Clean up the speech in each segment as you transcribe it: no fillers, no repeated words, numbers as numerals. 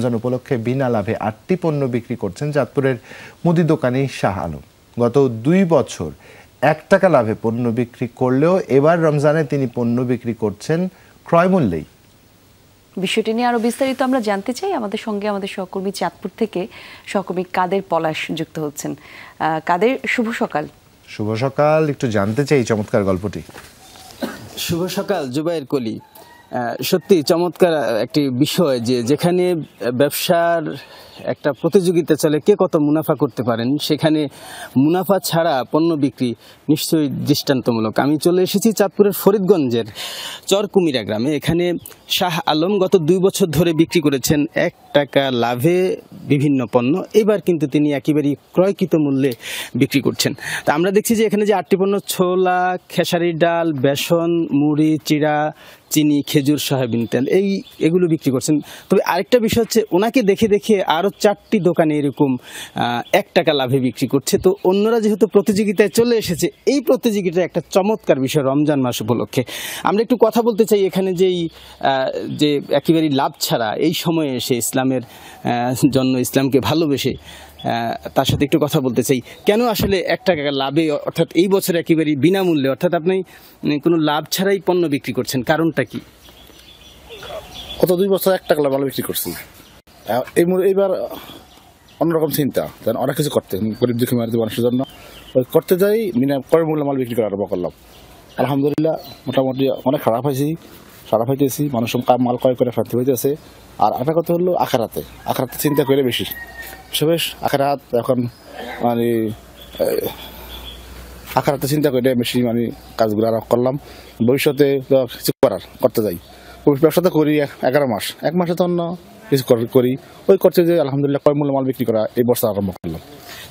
রমজান উপলক্ষে বিনা লাভে 8টি পণ্য বিক্রি করছেন চাঁদপুরের মুদি দোকানি শাহ আলম। গত 2 বছর 1 টাকা লাভে পণ্য বিক্রি করলেও এবার রমজানে তিনি পণ্য বিক্রি করছেন ক্রয় মূল্যেই। বিষয়টি নিয়ে আরো বিস্তারিত আমরা জানতে চাই। আমাদের সঙ্গে আমাদের সহকর্মী চাঁদপুর থেকে সহকর্মী কাদের পলাশ যুক্ত হচ্ছেন। কাদের, শুভ সকাল। শুভ সকাল, একটু জানতে চাই চমৎকার গল্পটি। শুভ সকাল জুবাইর কলি। সত্যি চমৎকার একটি বিষয় যে যেখানে ব্যবসার একটা প্রতিযোগিতা চলে কে কত মুনাফা করতে পারেন, সেখানে মুনাফা ছাড়া পণ্য বিক্রি নিশ্চয়ই দৃষ্টান্তমূলক। আমি চলে এসেছি চাঁদপুরের ফরিদগঞ্জের চরকুমিরা গ্রামে। এখানে শাহ আলম গত 2 বছর ধরে বিক্রি করেছেন 1 টাকা লাভে বিভিন্ন পণ্য। এবার কিন্তু তিনি একেবারেই ক্রয়কৃত মূল্যে বিক্রি করছেন। তা আমরা দেখছি যে এখানে যে 8টি পণ্য, ছোলা, খেসারির ডাল, বেসন, মুড়ি, চিড়া, চিনি, খেজুর, সয়াবিন তেল, এগুলো বিক্রি করছেন। তবে আরেকটা বিষয় হচ্ছে ওনাকে দেখে দেখে আরও 4টি দোকানে এরকম 1 টাকা লাভে বিক্রি করছে। তো অন্যরা যেহেতু প্রতিযোগিতায় চলে এসেছে, এই প্রতিযোগিতা একটা চমৎকার বিষয় রমজান মাস উপলক্ষে। আমরা একটু কথা বলতে চাই এখানে যে একেবারেই লাভ ছাড়া এই সময়ে এসে ইসলামের জন্য, ইসলামকে ভালোবেসে তার সাথে একটু কথা বলতে চাই। কেন আসলে 1 টাকা লাভে, অর্থাৎ এই বছর একেবারেই বিনামূল্যে, অর্থাৎ আপনি কোনো লাভ ছাড়াই পণ্য বিক্রি করছেন, কারণটা কি? গত 2 বছর 1 টাকা লাভ বিক্রি করছি। এইবার অন্যরকম চিন্তা, অনেক কিছু করতে, গরিব দুঃখী মানুষের জন্য করতে যাই, ক্রয় মূল্য মাল বিক্রি করা আরম্ভ করলাম। আলহামদুলিল্লাহ মোটামুটি অনেক খারাপ হইতেছি, মানুষ মাল ক্রয় করে শান্তি হইতেছে। আর একটা কথা হলো আখেরাতে চিন্তা করে বেশি সবেশ আখেরাত এখন মানে আখেরাতে চিন্তা করে বেশি মানে কাজগুলো আর করলাম। ভবিষ্যতে কিছু করতে যাই, ব্যবসাতে করি 11 মাস, 1 মাসে তো অন্য কিছু করি, করছে যে আলহামদুলিল্লাহ ক্রয় মূল্য মাল বিক্রি করা এই বছর আরম্ভ করলাম।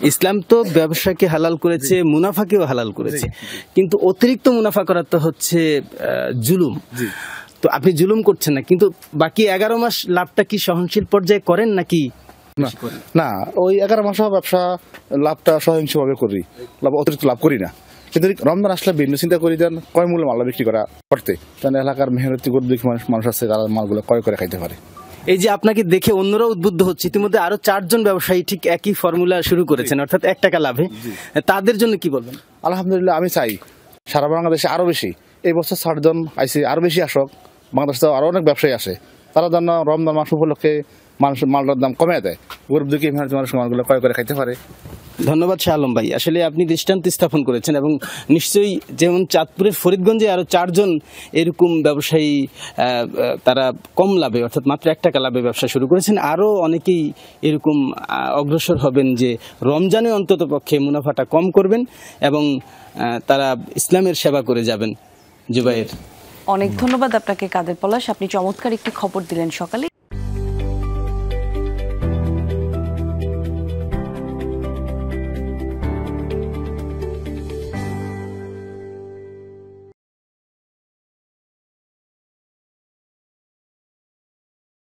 ইসলাম তো ব্যবসাকে হালাল করেছে, মুনাফাকেও হালাল করেছে, কিন্তু অতিরিক্ত মুনাফা করা তো হচ্ছে জুলুম। তো আপনি জুলুম করছেন না, কিন্তু বাকি 11 মাস লাভটা কি সহনশীল পর্যায়ে করেন নাকি? না, ওই 11 মাস ব্যবসা লাভটা সহিংসভাবে করি, অতিরিক্ত লাভ করি না। কিন্তু রমজান আসলে ভিন্ন চিন্তা করি, দেন ক্রয় মূল্য মাল বিক্রি করতে, তাহলে এলাকার মেহনতি গরিব দুঃখী মানুষ আছে তারা মালগুলো ক্রয় করে খাইতে পারে। এই যে আপনাকে দেখে অন্যরা উদ্বুদ্ধ হচ্ছে, ইতিমধ্যে আরো 4 জন ব্যবসায়ী ঠিক একই ফর্মুলা শুরু করেছেন, অর্থাৎ 1 টাকা লাভে। তাদের জন্য কি বলবেন? আলহামদুলিল্লাহ, আমি চাই সারা বাংলাদেশে আরো বেশি, এই বছর 60 জন আইসি, আরো বেশি আসক। বাংলাদেশে আরো অনেক ব্যবসায়ী আসে, তারা যেন রমজান মাস উপলক্ষে মানুষের মালটার দাম কমে দেয়, গরিব দুঃখী মানুষ মালগুলো ক্রয় করে খাইতে পারে। ধন্যবাদ শাহ আলম ভাই, আসলে আপনি দৃষ্টান্ত স্থাপন করেছেন এবং নিশ্চয়ই যেমন চাঁদপুরের ফরিদগঞ্জে আরো 4 জন এরকম ব্যবসায়ী তারা কম লাভে, অর্থাৎ মাত্র 1 টাকা লাভে ব্যবসা শুরু করেছেন, আরো অনেকেই এরকম অগ্রসর হবেন যে রমজানে অন্তত পক্ষে মুনাফাটা কম করবেন এবং তারা ইসলামের সেবা করে যাবেন। জুবাইর, অনেক ধন্যবাদ আপনাকে কাদের পলাশ, আপনি চমৎকার একটি খবর দিলেন সকালে।